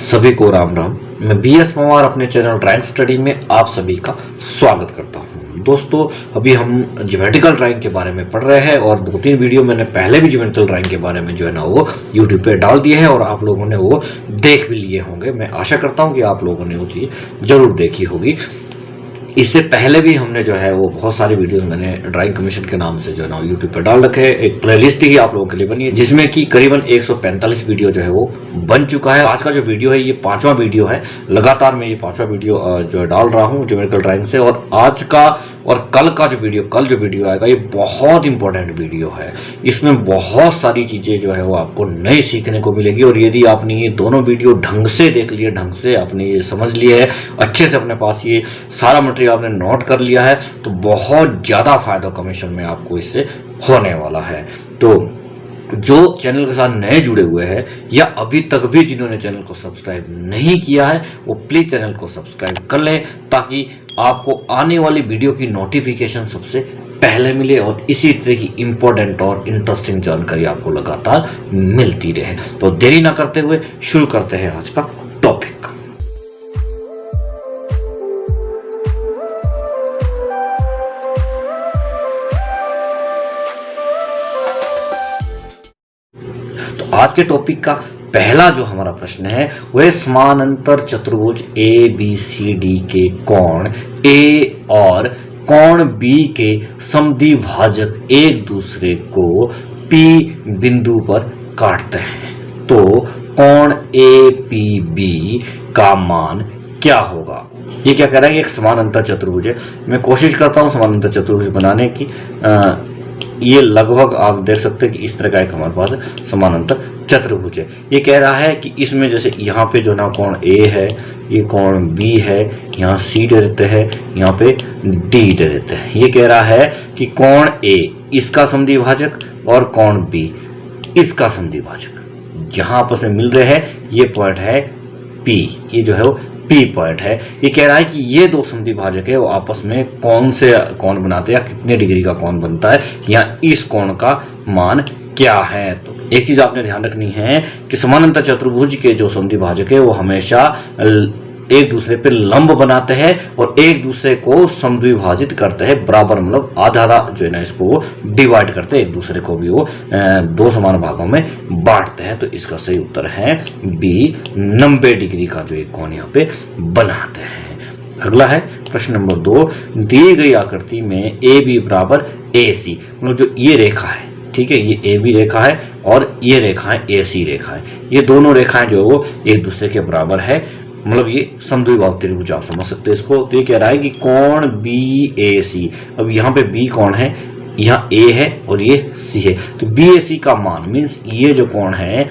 सभी को राम राम। मैं बीएस पवार अपने चैनल ड्राइंग स्टडी में आप सभी का स्वागत करता हूं। दोस्तों, अभी हम ज्योमेट्रिकल ड्राइंग के बारे में पढ़ रहे हैं और 2-3 वीडियो मैंने पहले भी ज्योमेट्रिकल ड्राइंग के बारे में जो है ना वो यूट्यूब पे डाल दिए हैं और आप लोगों ने वो देख भी लिए होंगे। मैं आशा करता हूँ कि आप लोगों ने वो चीज़ जरूर देखी होगी। इससे पहले भी हमने जो है वो बहुत सारी वीडियोस मैंने ड्राइंग कमीशन के नाम से जो है ना यूट्यूब पे डाल रखे हैं। एक प्लेलिस्ट ही आप लोगों के लिए बनी है जिसमें कि करीबन 145 वीडियो जो है वो बन चुका है। आज का जो वीडियो है ये 5वां वीडियो है। लगातार मैं ये 5वां वीडियो जो है डाल रहा हूँ ज्योमेट्रिकल ड्राइंग से। और आज का और कल जो वीडियो आएगा ये बहुत इंपॉर्टेंट वीडियो है। इसमें बहुत सारी चीजें जो है वो आपको नई सीखने को मिलेगी। और यदि आपने ये दोनों वीडियो ढंग से देख लिए, ढंग से आपने ये समझ लिए है, अच्छे से अपने पास ये सारा मटेरियल आपने नोट कर लिया है, तो बहुत ज्यादा फायदा कमीशन में आपको इससे होने वाला है। तो जो चैनल के साथ नए जुड़े हुए हैं या अभी तक भी जिन्होंने चैनल को सब्सक्राइब नहीं किया है वो प्लीज चैनल को सब्सक्राइब कर लें ताकि आपको आने वाली वीडियो की नोटिफिकेशन सबसे पहले मिले और इसी तरह की इंपॉर्टेंट और इंटरेस्टिंग जानकारी आपको लगातार मिलती रहे। तो देरी ना करते हुए शुरू करते हैं आज का टॉपिक। आज के टॉपिक का पहला जो हमारा प्रश्न है वह समानांतर चतुर्भुज ए बी सी डी के कोण ए और कोण बी के समद्विभाजक एक दूसरे को P बिंदु पर काटते हैं, तो कोण ए पी बी का मान क्या होगा। ये क्या कह रहा है कि एक समानांतर चतुर्भुज है। मैं कोशिश करता हूं समानांतर चतुर्भुज बनाने की। ये लगभग आप देख सकते हैं कि इस तरह का एक हमारे पास समानांतर चतुर्भुज है। ये कह रहा है कि इसमें जैसे यहाँ पे जो ना कोण ए है, ये कोण बी है, यहाँ सी दे देते हैं, यहाँ पे डी दे देते हैं। ये कह रहा है कि कोण ए इसका समद्विभाजक और कोण बी इसका समद्विभाजक जहां आपस में मिल रहे हैं ये पॉइंट है पी, ये जो है वो पी पॉइंट है। ये कह रहा है कि ये दो समद्विभाजक है वो आपस में कौन से कोण बनाते हैं या कितने डिग्री का कोण बनता है या इस कोण का मान क्या है। तो एक चीज आपने ध्यान रखनी है कि समानांतर चतुर्भुज के जो समद्विभाजक है वो हमेशा एक दूसरे पे लंब बनाते हैं और एक दूसरे को समद्विभाजित करते हैं बराबर, मतलब आधा आधा जो है ना इसको वो डिवाइड करते हैं, एक दूसरे को भी वो दो समान भागों में बांटते हैं। तो इसका सही उत्तर है बी, 90 डिग्री का जो एक कोण यहाँ पे बनाते हैं। अगला है प्रश्न नंबर 2। दी गई आकृति में ए बी बराबर ए सी, मतलब जो ये रेखा है, ठीक है, ये ए बी रेखा है और ये रेखा है ए सी रेखा है। ये दोनों रेखाएं जो वो एक दूसरे के बराबर है, मतलब ये समद्विबाहु त्रिभुज आप समझ सकते हैं इसको। तो ये कह रहा है कि कोण बी ए सी, अब यहाँ पे बी कौन है, यहाँ ए है और ये सी है, तो बी ए सी का मान मीन्स ये जो कोण है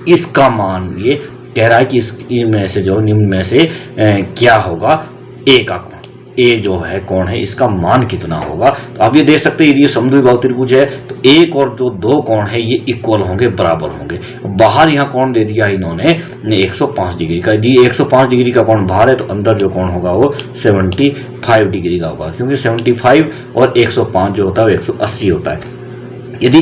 इसका मान ये कह रहा है कि इसमें से जो निम्न में से क्या होगा, ए का कोण, ए जो है कोण है इसका मान कितना होगा। तो आप ये देख सकते हैं ये समद्विबाहु त्रिभुज है तो एक और जो दो कोण है ये इक्वल होंगे, बराबर होंगे। बाहर यहाँ कोण दे दिया इन्होंने 105 डिग्री का। यदि 105 डिग्री का कोण बाहर है तो अंदर जो कोण होगा वो 75 डिग्री का होगा, क्योंकि 75 और 105 जो होता है वो 180 होता है। यदि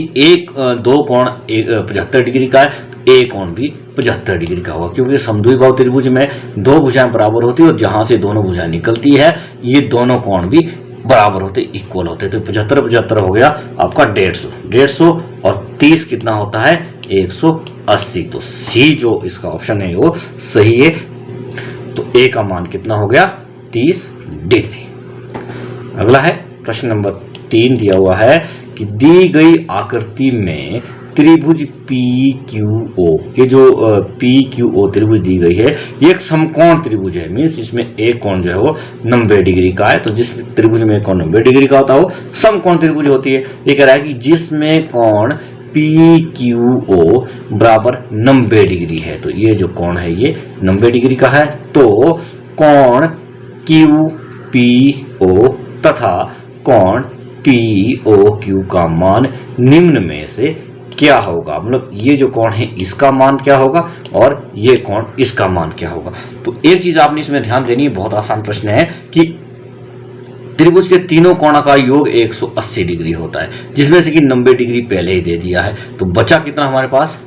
दो कोण 75 डिग्री का है तो एक कोण भी 75 डिग्री का होगा, क्योंकि समद्विबाहु त्रिभुज में दो भुजाएं बराबर होती है और जहां से दोनों भुजाएं निकलती है ये दोनों कोण भी बराबर होते, इक्वल होते। तो 75 हो गया आपका 150 और 30 कितना होता है 180। तो सी जो इसका ऑप्शन है वो सही है। तो ए का मान कितना हो गया 30 डिग्री। अगला है प्रश्न नंबर 3 दिया हुआ है कि दी गई आकृति में त्रिभुज PQO, ये जो PQO त्रिभुज दी गई है ये एक समकोण त्रिभुज है, मीन्स इसमें एक कोण जो है वो 90 डिग्री का है। तो जिस त्रिभुज में कोण 90 डिग्री का होता है वो समकोण त्रिभुज होती है। ये कह रहा है कि जिसमें कोण PQO बराबर 90 डिग्री है, तो ये जो कोण है ये 90 डिग्री का है। तो कोण QPO तथा कोण POQ का मान निम्न में से क्या होगा, मतलब ये जो कोण है इसका मान क्या होगा और ये कोण इसका मान क्या होगा। तो एक चीज आपने इसमें ध्यान देनी है, बहुत आसान प्रश्न है कि त्रिभुज के तीनों कोणों का योग 180 डिग्री होता है, जिसमें से कि 90 डिग्री पहले ही दे दिया है। तो बचा कितना हमारे पास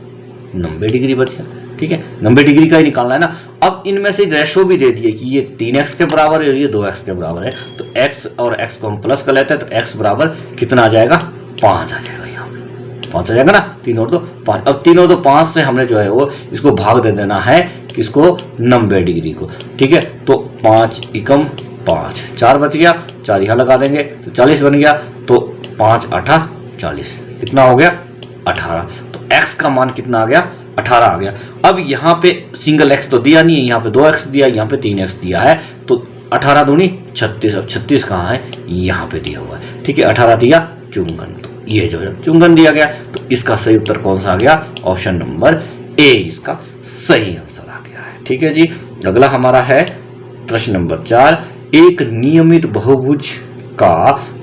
90 डिग्री बचा। ठीक है, 90 डिग्री का ही निकालना है ना। अब इनमें से रेशो भी दे दिए कि ये 3x के बराबर है और ये 2x के बराबर है, तो x और x को हम प्लस कर लेते हैं, तो x बराबर कितना आ जाएगा, 5 आ जाएगा, यहाँ पे 5 आ जाएगा ना, 3 और 2 5। अब 3 और 2 5 से हमने जो है वो इसको भाग दे देना है किसको, 90 डिग्री को, ठीक है। तो 5 एकम 5, 4 बच गया, 4 यहाँ लगा देंगे तो 40 बन गया, तो 5 8 40, कितना हो गया 18। तो x का मान कितना आ गया, 18 आ गया। अब यहाँ पे सिंगल x तो दिया नहीं है, यहाँ पे 2x दिया, यहाँ पे 3x दिया है, तो 18 दूनी 36। अब 36 कहाँ है, यहाँ पे दिया हुआ है, ठीक है। 18 दिया चुंगन, तो ये जो है चुंगन दिया गया, तो इसका सही उत्तर कौन सा आ गया, ऑप्शन नंबर ए इसका सही आंसर आ गया है, ठीक है जी। अगला हमारा है प्रश्न नंबर 4, एक नियमित बहुभुज का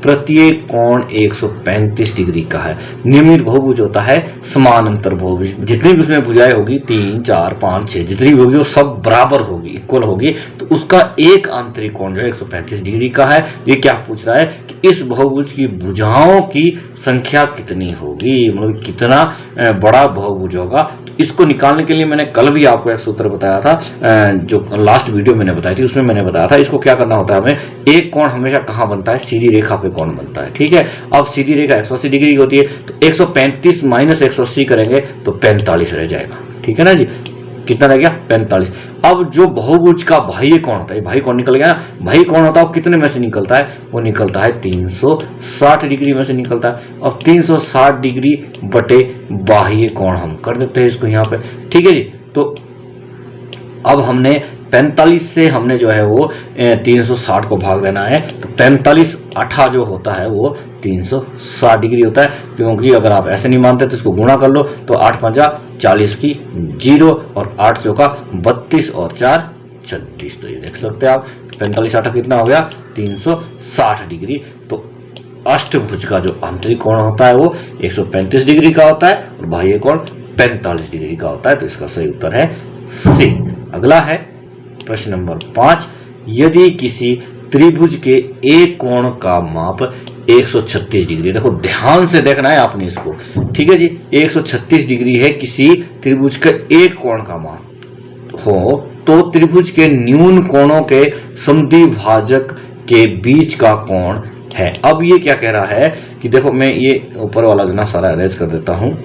प्रत्येक कोण 135 डिग्री का है। नियमित बहुभुज होता है समानांतर बहुभुज, जितनी भी उसमें भुजाएं होगी 3 4 5 6 जितनी भी होगी वो सब बराबर होगी, इक्वल होगी, तो उसका एक आंतरिक कोण जो है 135 डिग्री का है। ये क्या पूछ रहा है कि इस बहुभुज की भुजाओं की संख्या कितनी होगी, मतलब कितना बड़ा बहुभुज होगा। तो इसको निकालने के लिए मैंने कल भी आपको एक सूत्र बताया था, जो लास्ट वीडियो मैंने बताई थी, उसमें मैंने बताया था इसको क्या करना होता है हमें। एक कोण हमेशा कहाँ बनता है, सीधी रेखा पे कोण बनता है, ठीक है। अब सीधी रेखा 180 डिग्री की होती है, तो 135 माइनस 180 करेंगे तो 45 रह जाएगा, ठीक है ना जी। कितना रह गया, 45। अब जो बहुभुज का बाह्य कोण होता है, बाह्य कोण निकल गया ना, बाह्य कोण होता है वो कितने में से निकलता है, वो निकलता है 360 डिग्री में से निकलता है। और 360 डिग्री बटे बाह्य कोण हम कर देते हैं इसको यहाँ पे, ठीक है जी। तो अब हमने 45 से हमने जो है वो 360 को भाग देना है, तो 45 8 जो होता है वो 360 डिग्री होता है, क्योंकि अगर आप ऐसे नहीं मानते तो इसको गुणा कर लो, तो 8 5 40 की 0 और 8 चौका 32 और 4 36, तो ये देख सकते हैं आप 45 8 कितना हो गया, 360 डिग्री। तो अष्टभुज का जो आंतरिक कोण होता है वो 135 डिग्री का होता है और बाह्य कोण 45 डिग्री का होता है, तो इसका सही उत्तर है सी। अगला है प्रश्न नंबर 5, यदि किसी त्रिभुज के एक कोण का माप 136 डिग्री, देखो ध्यान से देखना है आपने इसको, ठीक है जी। 136 डिग्री है किसी त्रिभुज के एक कोण का माप हो, तो त्रिभुज के न्यून कोणों के समद्विभाजक के बीच का कोण है। अब ये क्या कह रहा है कि देखो, मैं ये ऊपर वाला जो ना सारा अरेंज कर देता हूँ,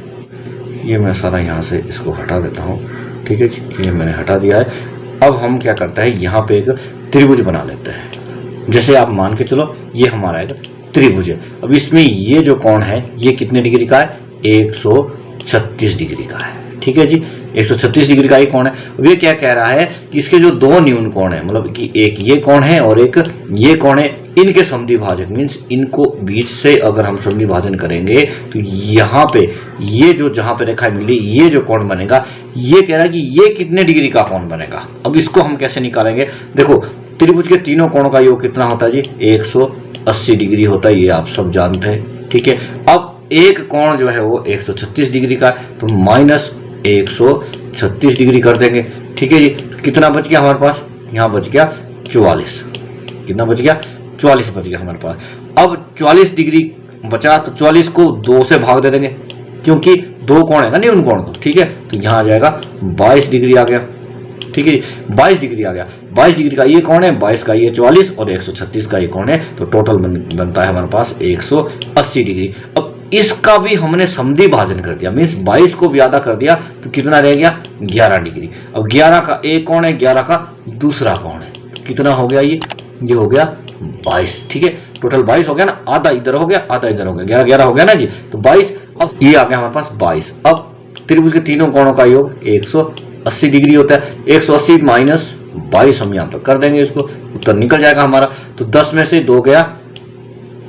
ये मैं सारा यहाँ से इसको हटा देता हूँ, ठीक है जी, ये मैंने हटा दिया है। अब हम क्या करते हैं, यहाँ पे एक त्रिभुज बना लेते हैं। जैसे आप मान के चलो ये हमारा एक त्रिभुज है। अब इसमें ये जो कोण है ये कितने डिग्री का है, 136 डिग्री का है, ठीक है जी। 136 डिग्री का ही कोण है। अब ये क्या कह रहा है कि इसके जो दो न्यून कोण है, मतलब कि एक ये कोण है और एक ये कोण है, इनके समद्विभाजक मीन्स इनको बीच से अगर हम समद्विभाजन करेंगे तो यहाँ पे ये जो जहाँ पे रेखा मिली ये जो कोण बनेगा, ये कह रहा है कि ये कितने डिग्री का कोण बनेगा। अब इसको हम कैसे निकालेंगे, देखो त्रिभुज के तीनों कोणों का योग कितना होता है जी, 180 डिग्री होता है, ये आप सब जानते हैं, ठीक है। अब एक कोण जो है वो 136 डिग्री का है, तो माइनस 136 डिग्री कर देंगे, ठीक है जी। कितना बच गया हमारे पास, यहाँ बच गया 44, कितना बच गया, 44 बच गया हमारे पास। अब 44 डिग्री बचा, तो 44 को 2 से भाग दे देंगे, क्योंकि दो कोण है ना न्यून कोण, तो ठीक है। तो यहाँ आ जाएगा 22 डिग्री आ गया, ठीक है, 22 डिग्री आ गया। 22 डिग्री का ये कोण है, 22 का ये 44 और 136 का ये कोण है, तो टोटल बनता है हमारे पास 180 डिग्री। अब इसका भी हमने समद्विभाजन कर दिया, मीन्स 22 को भी आधा कर दिया, तो कितना रह गया 11 डिग्री। अब 11 का एक कोण है, 11 का दूसरा कोण है, तो कितना हो गया, ये हो गया 22, ठीक है। टोटल 22 हो गया ना, आधा इधर हो गया आधा इधर हो गया, 11 11 हो गया ना जी, तो 22। अब ये आ गया हमारे पास 22। अब त्रिभुज के तीनों कोणों का योग 180 डिग्री होता है, 180 माइनस 22 हम यहाँ पर कर देंगे, इसको उत्तर निकल जाएगा हमारा। तो 10 में से 2 गया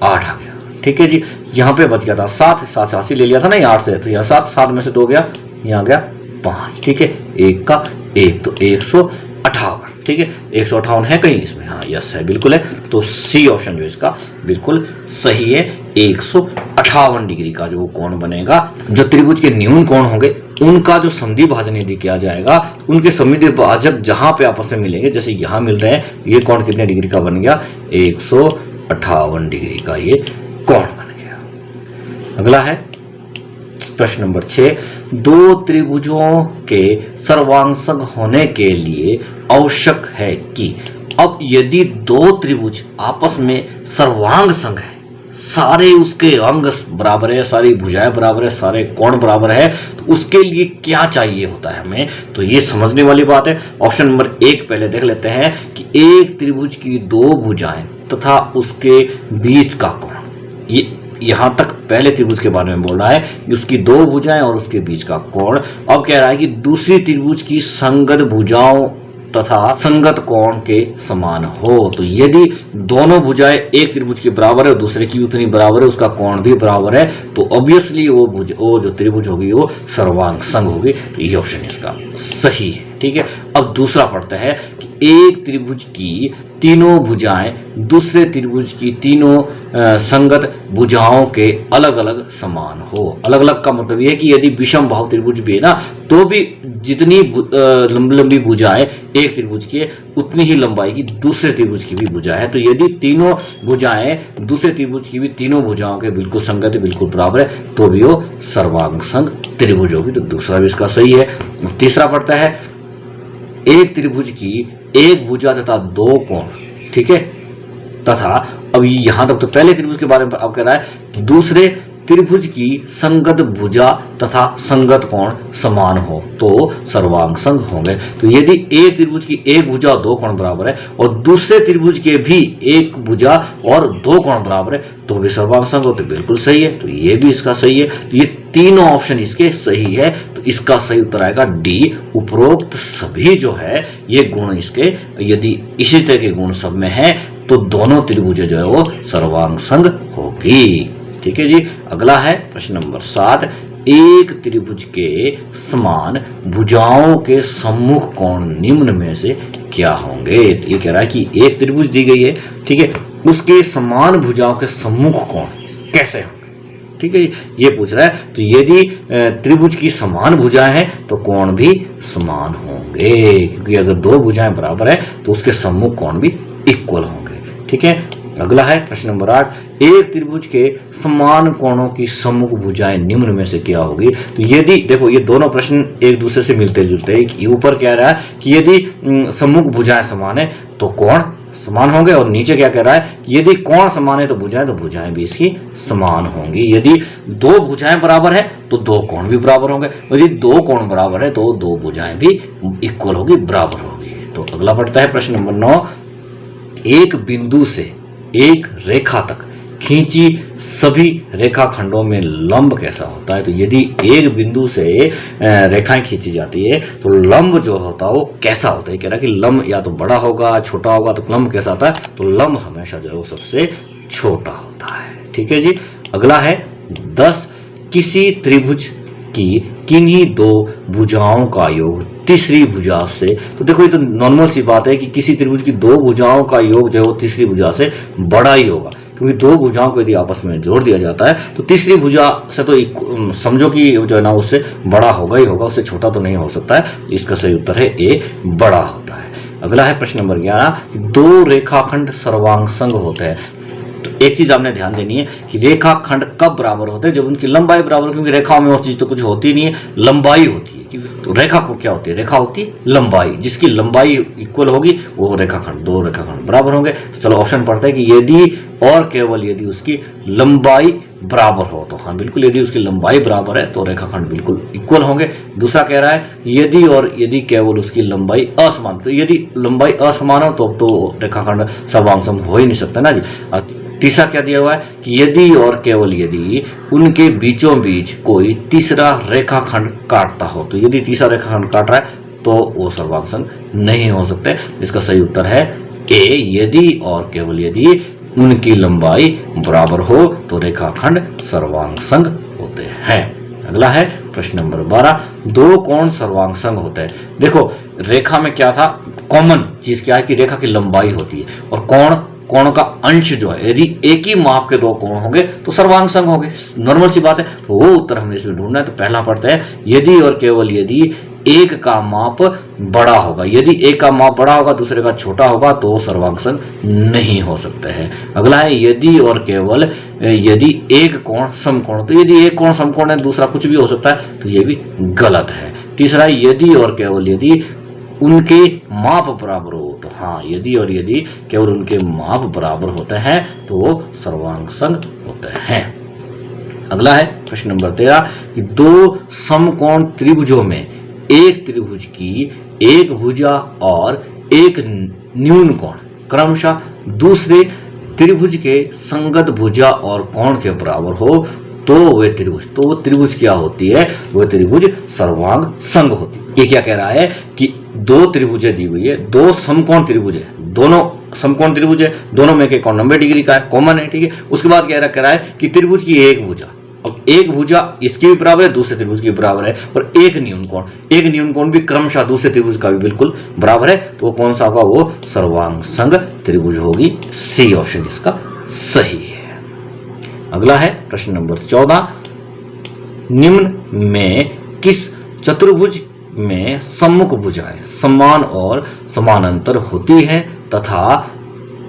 8 आ गया, ठीक है जी। यहाँ पे बच गया था 7 से 80 ले लिया था ना, ये 8 से, तो यहाँ 7 में से 2 गया, यहाँ गया 5, ठीक है। 1 का 1, तो 158, ठीक है। 158 है कहीं इसमें, हाँ यस है, बिल्कुल है। तो सी ऑप्शन जो इसका बिल्कुल सही है, 158 डिग्री का जो कोण बनेगा। जो त्रिभुज के न्यून कोण होंगे उनका जो समद्विभाजन यदि किया जाएगा, उनके समद्विभाजक जहां पे आपस में मिलेंगे, जैसे यहाँ मिल रहे हैं, ये कोण कितने डिग्री का बन गया, 158 डिग्री का ये कोण बन गया। अगला है प्रश्न नंबर 6, दो त्रिभुजों के सर्वांग होने के लिए आवश्यक है कि, अब यदि दो त्रिभुज आपस में सर्वांग संग है, सारे उसके अंग बराबर है, सारी भुजाएं बराबर है, सारे कोण बराबर है, तो उसके लिए क्या चाहिए होता है हमें, तो ये समझने वाली बात है। ऑप्शन नंबर 1 पहले देख लेते हैं कि एक त्रिभुज की दो भुजाएं तथा उसके बीच का कोण, ये यहां तक पहले त्रिभुज के बारे में बोल रहा है कि उसकी दो भुजाएं और उसके बीच का कोण। अब कह रहा है कि दूसरी त्रिभुज की संगत भुजाओं तथा संगत कोण के समान हो, तो यदि दोनों भुजाएं एक त्रिभुज के बराबर है और दूसरे की उतनी बराबर है, उसका कोण भी बराबर है, तो ऑब्वियसली वो जो त्रिभुज होगी वो सर्वांग संग होगी। तो ये ऑप्शन इसका सही है। ठीक है, अब दूसरा पढ़ते हैं कि एक त्रिभुज की तीनों भुजाएं दूसरे त्रिभुज की तीनों संगत भुजाओं के अलग अलग समान हो। अलग अलग का मतलब यह है कि यदि विषम बाहु त्रिभुज भी है ना, तो भी जितनी लंबी भुजाएं एक त्रिभुज की है, उतनी ही लंबाई की दूसरे त्रिभुज की भी भुजा है। तो यदि तीनों भुजाएं दूसरे त्रिभुज की भी तीनों भुजाओं के बिल्कुल संगत है, बिल्कुल बराबर है, तो भी वो सर्वांग संग त्रिभुज होगी। तो दूसरा भी इसका सही है। तीसरा पड़ता है एक त्रिभुज की एक भुजा तथा दो कोण, ठीक है, तथा अब यहां तक तो पहले त्रिभुज के बारे में अब कह रहा है कि दूसरे त्रिभुज की संगत भुजा तथा संगत कोण समान हो तो सर्वांग संग होंगे। तो यदि एक त्रिभुज की एक भुजा और दो कोण बराबर है और दूसरे त्रिभुज के भी एक भुजा और दो कोण बराबर है, तो भी सर्वांग संग हो, तो बिल्कुल सही है। तो ये भी इसका सही है। तो ये तीनों ऑप्शन इसके सही है। तो इसका सही उत्तर आएगा डी। उपरोक्त सभी जो है ये गुण इसके, यदि इसी तरह के गुण सब में है, तो दोनों त्रिभुज जो है वो सर्वांग संग होगी। ठीक है जी। अगला है प्रश्न नंबर 7, एक त्रिभुज के समान भुजाओं के सम्मुख कोण निम्न में से क्या होंगे। तो ये कह रहा है कि एक त्रिभुज दी गई है, ठीक है, उसके समान भुजाओं के सम्मुख कोण कैसे होंगे। ठीक है, ये पूछ रहा है। तो यदि त्रिभुज की समान भुजाएं हैं तो कोण भी समान होंगे, क्योंकि अगर दो भुजाएं बराबर है तो उसके सम्मुख कोण भी इक्वल होंगे। ठीक है। अगला है प्रश्न नंबर 8, एक त्रिभुज के समान कोणों की सम्मुख भुजाएं निम्न में से क्या होगी। तो यदि देखो ये दोनों प्रश्न एक दूसरे से मिलते जुलते हैं। ऊपर क्या रहा है कि यदि सम्मुख भुजाएं समान है तो कोण समान होंगे, और नीचे क्या कह रहा है कि यदि कोण समान है तो भुजाएं भी इसकी समान होंगी। यदि दो भुजाएं बराबर है तो दो कोण भी बराबर होंगे, और यदि दो कोण बराबर है तो दो भुजाएं भी इक्वल होगी, बराबर होगी। तो अगला पड़ता है प्रश्न नंबर 9, एक बिंदु से एक रेखा तक खींची सभी रेखाखंडों में लंब कैसा होता है। तो यदि एक बिंदु से रेखाएं खींची जाती है तो लंब जो होता है वो कैसा होता है। कह रहा है कि लंब या तो बड़ा होगा, छोटा होगा, तो लंब कैसा होता है। तो लंब हमेशा जो है वो सबसे छोटा होता है। ठीक है जी। अगला है 10, किसी त्रिभुज की किन्हीं दो भुजाओं का योग तीसरी भुजा से। तो देखो ये तो नॉर्मल सी बात है कि किसी त्रिभुज की दो भुजाओं का योग जो है वो तीसरी भुजा से बड़ा ही होगा, क्योंकि दो भुजाओं को यदि आपस में जोड़ दिया जाता है तो तीसरी भुजा से तो समझो कि जो है ना उससे बड़ा होगा ही होगा, उससे छोटा तो नहीं हो सकता है। इसका सही उत्तर है ए, बड़ा होता है। अगला है प्रश्न नंबर 11, दो रेखाखंड सर्वांग संग होते हैं। तो एक चीज आपने ध्यान देनी है कि रेखाखंड कब बराबर होते हैं, जब उनकी लंबाई बराबर, क्योंकि रेखाओं में और चीज तो कुछ होती नहीं है, लंबाई होती है। तो रेखा को क्या होती है, रेखा होती है लंबाई, जिसकी लंबाई इक्वल होगी वो रेखाखंड, दो रेखाखंड बराबर होंगे। तो चलो ऑप्शन पढ़ते हैं कि यदि और केवल यदि उसकी लंबाई बराबर हो, तो हाँ बिल्कुल, यदि उसकी लंबाई बराबर है तो रेखाखंड बिल्कुल इक्वल होंगे। दूसरा कह रहा है यदि और यदि केवल उसकी लंबाई असमान, तो यदि लंबाई असमान हो तो रेखाखंड सर्वांग सम हो ही नहीं सकता ना जी। तीसरा क्या दिया हुआ है कि यदि और केवल यदि उनके बीचों बीच कोई तीसरा रेखाखंड काटता हो। तो यदि तीसरा रेखाखंड काट रहा है तो वो सर्वांग संग नहीं हो सकते। इसका सही उत्तर है ए, यदि और केवल यदि उनकी लंबाई बराबर हो तो रेखाखंड सर्वांग संग होते हैं। अगला है प्रश्न नंबर 12, दो कोण सर्वांग संग होते हैं। देखो रेखा में क्या था, कॉमन चीज क्या है कि रेखा की लंबाई होती है, और कोण का अंश जो है, यदि एक ही माप के दो कोण होंगे तो सर्वांग संग होंगे, नॉर्मल सी बात है। तो वो उत्तर हमने इसमें ढूंढना है। तो पहला पढ़ते हैं, यदि और केवल यदि एक का माप बड़ा होगा, यदि एक का माप बड़ा होगा दूसरे का छोटा होगा तो सर्वांग संग नहीं हो सकते हैं। अगला है यदि और केवल यदि एक कोण समकोण, तो यदि एक कोण समकोण है दूसरा कुछ भी हो सकता है, तो ये भी गलत है। तीसरा, यदि और केवल यदि उनके माप बराबर हो, तो हाँ, यदि और यदि केवल उनके माप बराबर होते हैं तो वो सर्वांग संग होते हैं। अगला है प्रश्न नंबर 13 कि दो समकोण त्रिभुजों में एक त्रिभुज की एक भुजा और एक न्यून कोण क्रमशः दूसरे त्रिभुज के संगत भुजा और कोण के बराबर हो तो वे त्रिभुज, तो वो त्रिभुज क्या होती है? वो त्रिभुज सर्वांग संग होती है। ये क्या कह रहा है कि दो त्रिभुजें दी हुई है, दो समकोण त्रिभुज है, दोनों समकोण त्रिभुज है, दोनों में के कोण 90 डिग्री का है, कॉमन है, ठीक है। उसके बाद कह रहा है कि त्रिभुज की एक भुजा, अब एक भुजा इसकी भी बराबर है, दूसरे त्रिभुज की बराबर है, और एक न्यून कोण भी क्रमशः दूसरे त्रिभुज का भी बिल्कुल बराबर है, तो वो कौन सा होगा? वो सर्वांग संग त्रिभुज होगी। सी ऑप्शन इसका सही है। अगला है प्रश्न नंबर 14, निम्न में किस चतुर्भुज में सम्मुख भुजाएं समान और समानांतर होती है तथा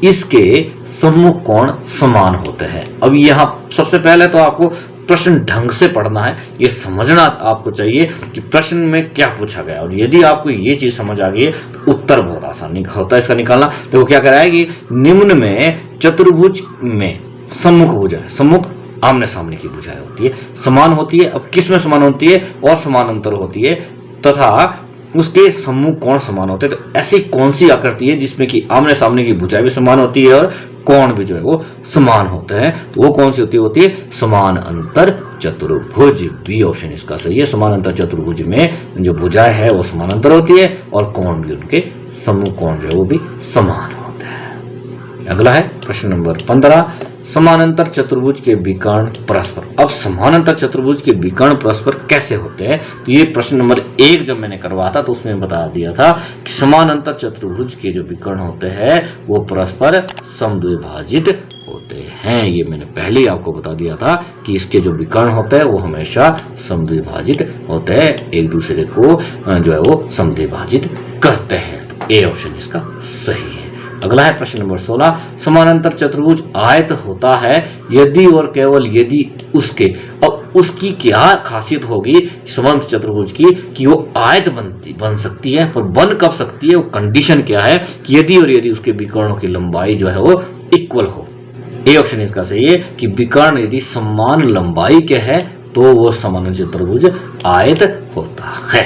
इसके सम्मुख कोण समान होते हैं? अब यहां सबसे पहले तो आपको प्रश्न ढंग से पढ़ना है, ये समझना आपको चाहिए कि प्रश्न में क्या पूछा गया, और यदि आपको ये चीज समझ आ गई है तो उत्तर बहुत आसान होता है इसका निकालना। तो वो क्या कह रहा है कि निम्न में चतुर्भुज में सम्मुख भुजाएं, सम्मुख आमने सामने की भुजाएं होती है, समान होती है। अब किस में समान होती है? और समानांतर होती है, तथा उसके सम्मुख कोण समान होते हैं। तो ऐसी कौन सी आकृति है जिसमें कि आमने सामने की भुजाएं भी समान होती है और कोण भी जो है वो समान होते हैं? तो वो कौन सी होती है? समानांतर चतुर्भुज। बी ऑप्शन इसका सही है। समानांतर चतुर्भुज में जो भुजाएं है वो समानांतर होती है और कोण भी उनके सम्मुख कोण जो है वो भी समान होते हैं। अगला है प्रश्न नंबर 15, समानांतर चतुर्भुज के विकर्ण परस्पर। अब समानांतर चतुर्भुज के विकर्ण परस्पर कैसे होते हैं? तो ये प्रश्न नंबर 1 जब मैंने करवाया था तो उसमें बता दिया था कि समानांतर चतुर्भुज के जो विकर्ण होते हैं वो परस्पर समद्विभाजित होते हैं। ये मैंने पहले ही आपको बता दिया था कि इसके जो विकर्ण होते हैं वो हमेशा समद्विभाजित होते हैं, एक दूसरे को जो है वो समद्विभाजित करते हैं। तो ए ऑप्शन इसका सही है। अगला है प्रश्न नंबर 16, समानांतर चतुर्भुज आयत होता है यदि और केवल यदि उसके, अब उसकी क्या खासियत होगी समानांतर चतुर्भुज की कि वो आयत बन सकती है, पर बन कब सकती है? वो कंडीशन क्या है कि यदि और यदि उसके विकर्णों की लंबाई जो है वो इक्वल हो। ए ऑप्शन इसका सही है कि विकर्ण यदि समान लंबाई के है तो वो समानांतर चतुर्भुज आयत होता है।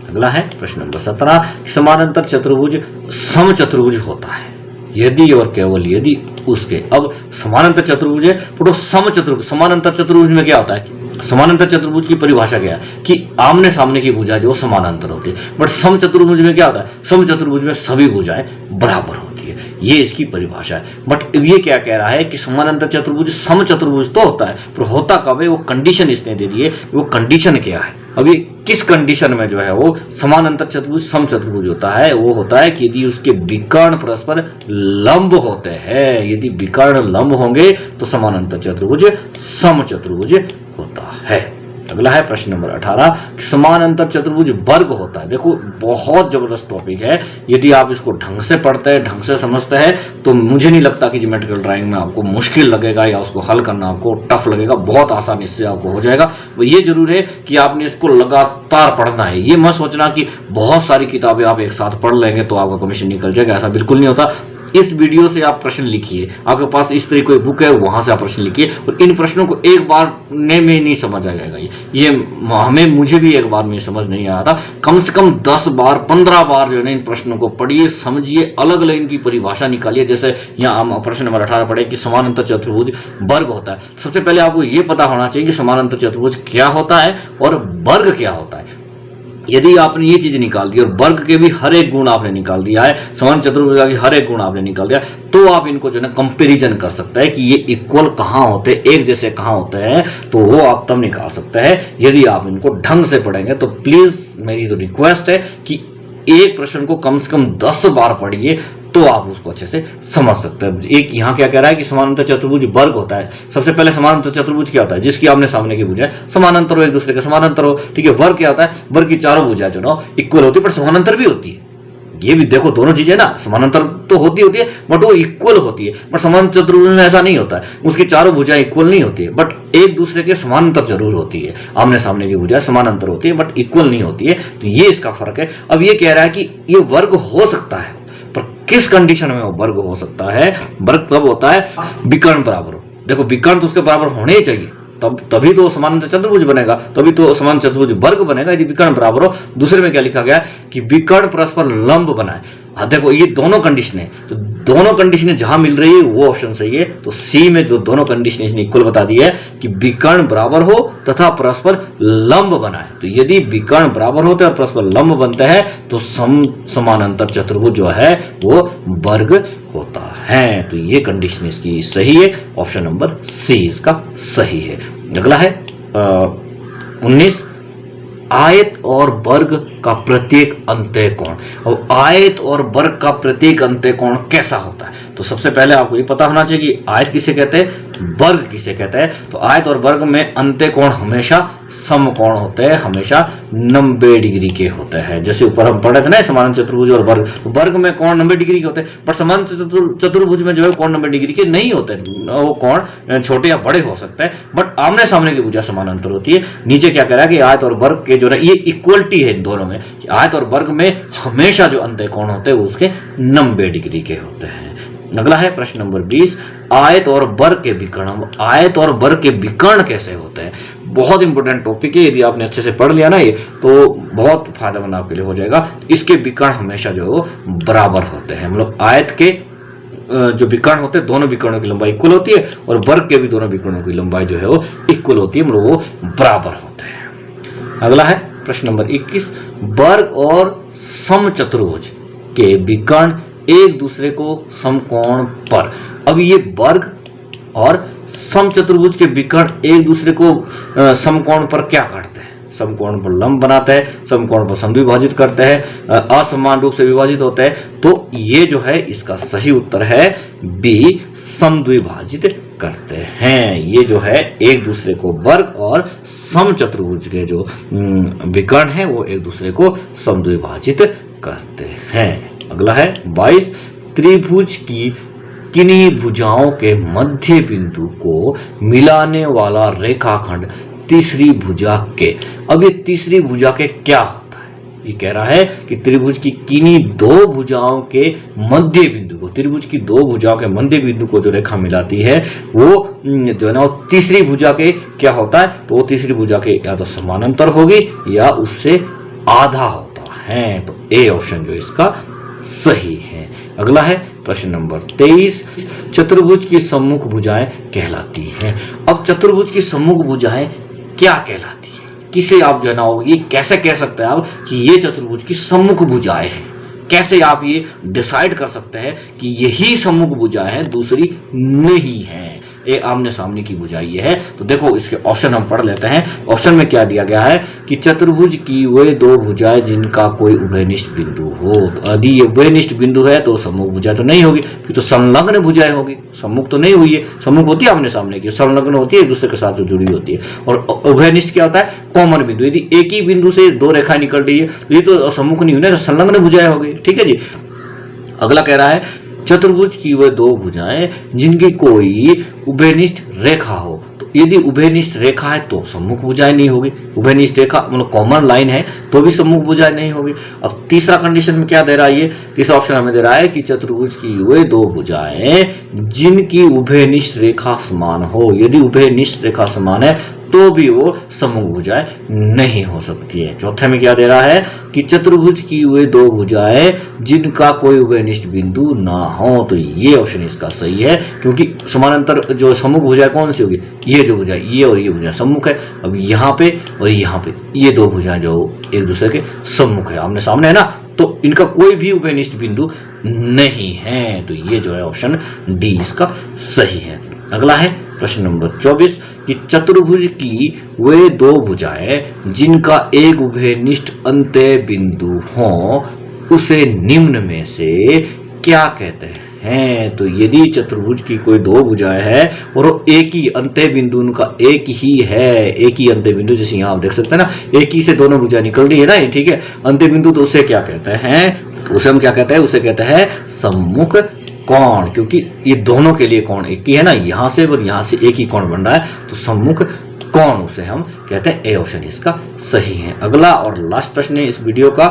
अगला है प्रश्न नंबर 17, समानांतर चतुर्भुज समचतुर्भुज होता है यदि और केवल यदि उसके, अब समानांतर चतुर्भुज है तो समचतुर्भुज, समानांतर चतुर्भुज में क्या होता है? समानांतर चतुर्भुज की परिभाषा क्या है कि आमने सामने की भुजा जो समानांतर होती है, बट समचतुर्भुज में क्या होता है? समचतुर्भुज में सभी भुजाएं बराबर होती है, ये इसकी परिभाषा है। बट ये क्या कह रहा है कि समानांतर चतुर्भुज समचतुर्भुज तो होता है, पर होता कब है? वो कंडीशन इसने दे दी है, वो कंडीशन क्या है? अब ये किस कंडीशन में जो है वो समानांतर चतुर्भुज समचतुर्भुज होता है? वो होता है कि यदि उसके विकर्ण परस्पर लंब होते हैं, यदि विकर्ण लंब होंगे तो समानांतर चतुर्भुज समचतुर्भुज होता है। अगला है प्रश्न नंबर 18, समानांतर चतुर्भुज वर्ग होता है। देखो बहुत जबरदस्त टॉपिक है, यदि आप इसको ढंग से पढ़ते हैं, ढंग से समझते हैं तो मुझे नहीं लगता कि ज्योमेट्रिकल ड्राइंग में आपको मुश्किल लगेगा या उसको हल करना आपको टफ लगेगा, बहुत आसान इससे आपको हो जाएगा। वो ये जरूर है कि आपने इसको लगातार पढ़ना है, ये मत सोचना कि बहुत सारी किताबें आप एक साथ पढ़ लेंगे तो आपका कमीशन निकल जाएगा, ऐसा बिल्कुल नहीं होता। इस वीडियो से आप प्रश्न लिखिए, आपके पास इस तरह कोई बुक है वहां से आप प्रश्न लिखिए, और इन प्रश्नों को एक बार में नहीं समझ आ जाएगा। ये मुझे भी एक बार में समझ नहीं आया था, कम से कम 10 बार 15 बार जो है इन प्रश्नों को पढ़िए, समझिए, अलग अलग इनकी परिभाषा निकालिए। जैसे यहाँ हम प्रश्न नंबर 18 पढ़े कि समानांतर चतुर्भुज वर्ग होता है। सबसे पहले आपको ये पता होना चाहिए कि समानांतर चतुर्भुज क्या होता है और वर्ग क्या होता है। यदि आपने ये चीज निकाल दी और वर्ग के भी हर एक गुण आपने निकाल दिया है, समान चतुर्भुज के हर एक गुण आपने निकाल दिया, तो आप इनको जो है कंपैरिजन कर सकते हैं कि ये इक्वल कहाँ होते हैं, एक जैसे कहाँ होते हैं, तो वो आप तब निकाल सकते हैं यदि आप इनको ढंग से पढ़ेंगे। तो प्लीज मेरी तो रिक्वेस्ट है कि एक प्रश्न को कम से कम 10 बार पढ़िए तो आप उसको अच्छे से समझ सकते हैं। एक यहाँ क्या कह रहा है कि समानांतर चतुर्भुज वर्ग होता है। सबसे पहले समानांतर चतुर्भुज क्या होता है? जिसकी आमने सामने की भुजाएं समानांतर हो, एक दूसरे के समानांतर हो, ठीक है। वर्ग क्या होता है? वर्ग की चारों भुजाएं जो ना इक्वल होती है पर समानांतर भी होती है। ये भी देखो दोनों चीजें ना समानांतर तो होती है बट वो इक्वल होती है, बट समानांतर चतुर्भुज में ऐसा नहीं होता है, उसकी चारों भुजाएं इक्वल नहीं होती है, बट एक दूसरे के समानांतर जरूर होती है। आमने सामने की भुजाएं समानांतर होती है बट इक्वल नहीं होती है, तो ये इसका फर्क है। अब ये कह रहा है कि ये वर्ग हो सकता है, पर किस कंडीशन में वो वर्ग हो सकता है? वर्ग तब होता है विकर्ण बराबर हो। देखो विकर्ण तो उसके बराबर होने ही चाहिए, तभी तो समानांतर चतुर्भुज बनेगा, तभी तो समानांतर चतुर्भुज वर्ग बनेगा यदि विकर्ण बराबर हो। दूसरे में क्या लिखा गया है कि विकर्ण परस्पर लंब बनाए। हाँ देखो ये दोनों कंडीशन है, तो दोनों कंडीशनें जहां मिल रही है वो ऑप्शन सही है। तो सी में जो दोनों कंडीशन इसने इक्वल बता दी है कि विकर्ण बराबर हो तथा परस्पर लंब बनाए। तो यदि विकर्ण बराबर होते हैं और परस्पर लंब बनते हैं तो समानांतर चतुर्भुज जो है वो वर्ग होता है। तो ये कंडीशन इसकी सही है, ऑप्शन नंबर सी इसका सही है। अगला है 19, आयत और वर्ग का प्रत्येक अंतः कोण। और आयत और वर्ग का प्रत्येक अंतः कोण कैसा होता है? तो सबसे पहले आपको ये पता होना चाहिए कि आयत किसे कहते हैं, वर्ग किसे कहते हैं। तो आयत और वर्ग में अंतः कोण हमेशा समकोण होते हैं, हमेशा 90 डिग्री के होते हैं। जैसे ऊपर हम पढ़े थे ना समानांतर चतुर्भुज और वर्ग, तो वर्ग में कोण 90 डिग्री के होते हैं, बट समानांतर चतुर्भुज में जो है कोण 90 डिग्री के नहीं होते। वो कोण छोटे या बड़े हो सकते हैं, बट आमने सामने की भुजा समानांतर होती है। नीचे क्या कह रहा है कि आयत और वर्ग के जो है ये इक्वलिटी है इन दोनों में, कि आयत और वर्ग में हमेशा जो अंतः कोण होते हैं वो उसके 90 डिग्री के होते हैं। अगला है प्रश्न नंबर 20, आयत और वर्ग के विकर्ण। आयत और वर्ग के विकर्ण कैसे होते हैं? बहुत इंपॉर्टेंट टॉपिक है, यदि आपने अच्छे से पढ़ लिया ना ये तो बहुत फायदेमंद आपके लिए हो जाएगा। इसके विकर्ण हमेशा जो है बराबर होते हैं, मतलब आयत के जो विकर्ण होते हैं दोनों विकर्णों की लंबाई इक्वल होती है और वर्ग के भी दोनों विकर्णों की लंबाई जो है वो इक्वल होती है, मतलब वो बराबर होते हैं। अगला है प्रश्न नंबर 21, वर्ग और समचतुर्भुज के विकर्ण एक दूसरे को समकोण पर। अब ये वर्ग और समचतुर्भुज के विकर्ण एक दूसरे को समकोण पर क्या करते हैं? समकोण पर लंब बनाते हैं, समकोण पर समद्विभाजित करते हैं, असमान रूप से विभाजित होते हैं। तो ये जो है इसका सही उत्तर है बी, समद्विभाजित करते हैं। ये जो है एक दूसरे को वर्ग और समचतुर्भुज के जो विकर्ण है वो एक दूसरे को समद्विभाजित करते हैं। अगला है 22, त्रिभुज की किन्हीं भुजाओं के मध्य बिंदु को मिलाने वाला रेखाखंड तीसरी भुजा के। अब ये तीसरी भुजा के क्या होता है? ये कह रहा है कि त्रिभुज की किन्हीं दो भुजाओं के मध्य बिंदु को, त्रिभुज की दो भुजाओं के मध्य बिंदु को जो रेखा मिलाती है वो जो है ना तीसरी भुजा के क्या होता है? तो वो तीसरी भुजा के या तो समानांतर होगी या उससे आधा होता है। तो ए ऑप्शन जो इसका सही है। अगला है प्रश्न नंबर 23, चतुर्भुज की सम्मुख भुजाएं कहलाती हैं। अब चतुर्भुज की सम्मुख भुजाएं क्या कहलाती है? किसे आप जो है ना ये कैसे कह सकते हैं आप कि ये चतुर्भुज की सम्मुख भुजाएं हैं? कैसे आप ये डिसाइड कर सकते हैं कि यही सम्मुख भुजाएं हैं, दूसरी नहीं है? ये आमने सामने की भुजा ये है। तो देखो इसके ऑप्शन हम पढ़ लेते हैं। ऑप्शन में क्या दिया गया है कि चतुर्भुज की वे दो भुजाएं जिनका कोई उभयनिष्ठ बिंदु हो। तो यदि ये उभयनिष्ठ बिंदु है तो सम्मुख भुजा तो नहीं होगी, फिर तो संलग्न भुजाएं होगी। सम्मुख तो नहीं हुई है, सम्मुख होती है आमने सामने की, संलग्न होती है एक दूसरे के साथ जो जुड़ी होती है। और उभयनिष्ठ क्या होता है? कॉमन बिंदु। यदि एक ही बिंदु से दो रेखाएं निकल रही है तो ये तो सम्मुख नहीं हुई ना, संलग्न भुजाएं होगी। ठीक है जी। अगला कह रहा है चतुर्भुज की वह दो भुजाएं जिनकी कोई उभयनिष्ठ रेखा हो। तो यदि उभयनिष्ठ रेखा है तो सम्मुख भुजाएं नहीं होगी। उभयनिष्ठ रेखा मतलब कॉमन लाइन है तो भी सम्मुख भुजाएं नहीं होगी। अब तीसरा कंडीशन में क्या दे रहा है? ये तीसरा ऑप्शन हमें दे रहा है कि चतुर्भुज की वे दो भुजाएं जिनकी उभयनिष्ठ रेखा समान हो। यदि उभयनिष्ठ रेखा समान है तो भी वो सम्मुख भुजाएं नहीं हो सकती है। चौथे में क्या दे रहा है कि चतुर्भुज की वे दो भुजाएं जिनका कोई उभयनिष्ठ बिंदु ना हो। तो ये ऑप्शन इसका सही है, क्योंकि समानांतर जो सम्मुख भुजाएं कौन सी होगी? ये जो भुजाएं, ये और ये भुजाएं सम्मुख है। अब यहाँ पे और यहाँ पे ये दो भुजाएं जो एक दूसरे के सम्मुख है, आमने सामने है ना, तो इनका कोई भी उभयनिष्ठ बिंदु नहीं है। तो ये जो है ऑप्शन डी इसका सही है। अगला है प्रश्न नंबर 24 कि चतुर्भुज की वे दो भुजाएं जिनका एक उभयनिष्ठ अंत्य बिंदु हो उसे निम्न में से क्या कहते हैं? हैं। तो यदि चतुर्भुज की कोई दो भुजाएं हैं और वो एक ही अंत्य बिंदु उनका एक ही है, एक ही अंत्य बिंदु, जैसे यहाँ आप देख सकते हैं ना, एक ही से दोनों भुजाएं निकल रही है ना, ठीक है, अंत्य बिंदु, तो उसे क्या कहते हैं, तो उसे हम क्या कहते हैं, उसे कहते हैं सम्मुख कोण, क्योंकि ये दोनों के लिए कोण एक ही है ना, यहां से और यहां से एक ही कोण बन रहा है, तो सम्मुख कोण उसे हम कहते हैं। ए ऑप्शन इसका सही है। अगला और लास्ट प्रश्न है इस वीडियो का,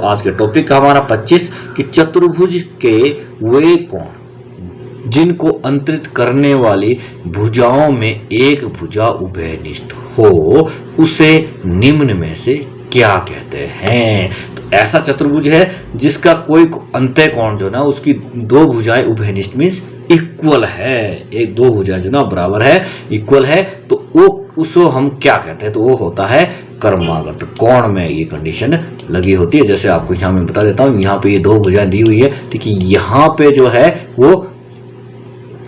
आज के टॉपिक का हमारा 25 कि चतुर्भुज के वे कोण जिनको अंतरित करने वाली भुजाओं में एक भुजा उभयनिष्ठ हो उसे निम्न में से क्या कहते हैं। तो ऐसा चतुर्भुज है जिसका कोई अंत्य कोण जो ना उसकी दो भुजाएं उभयनिष्ठ मीन्स इक्वल है, एक दो भुजाएं जो ना बराबर है, इक्वल है, तो वो उसको हम क्या कहते हैं, तो वो होता है कर्मागत कोण में ये कंडीशन लगी होती है। जैसे आपको यहाँ मैं बता देता हूँ, यहाँ पे ये दो भुजाएं दी हुई है, ठीक है, यहाँ पे जो है वो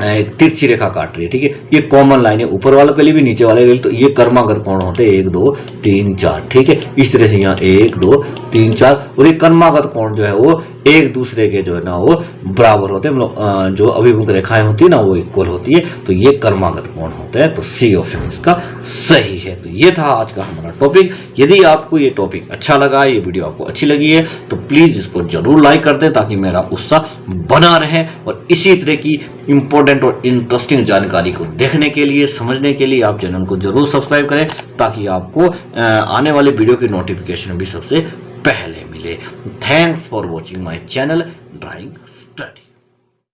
तिरछी रेखा काट रही है, ठीक है, ये कॉमन लाइन है, ऊपर वालों के लिए भी नीचे वाले के लिए, तो ये कर्मागत कोण होते हैं 1 2 3 4, ठीक है, इस तरह से यहाँ 1 2 3 4, और ये कर्मागत कोण जो है वो एक दूसरे के जो है ना वो बराबर होते हैं, मतलब जो अभिमुख रेखाएं होती है ना वो इक्वल होती है, तो ये कर्मागत कोण होते हैं। तो सी ऑप्शन इसका सही है। तो ये था आज का हमारा टॉपिक। यदि आपको ये टॉपिक अच्छा लगा, ये वीडियो आपको अच्छी लगी है, तो प्लीज इसको जरूर लाइक कर दें ताकि मेरा उत्साह बना रहे, और इसी तरह की इंपॉर्टेंट और इंटरेस्टिंग जानकारी को देखने के लिए, समझने के लिए आप चैनल को जरूर सब्सक्राइब करें ताकि आपको आने वाले वीडियो की नोटिफिकेशन भी सबसे पहले मिले। Thanks for watching my channel drawing study.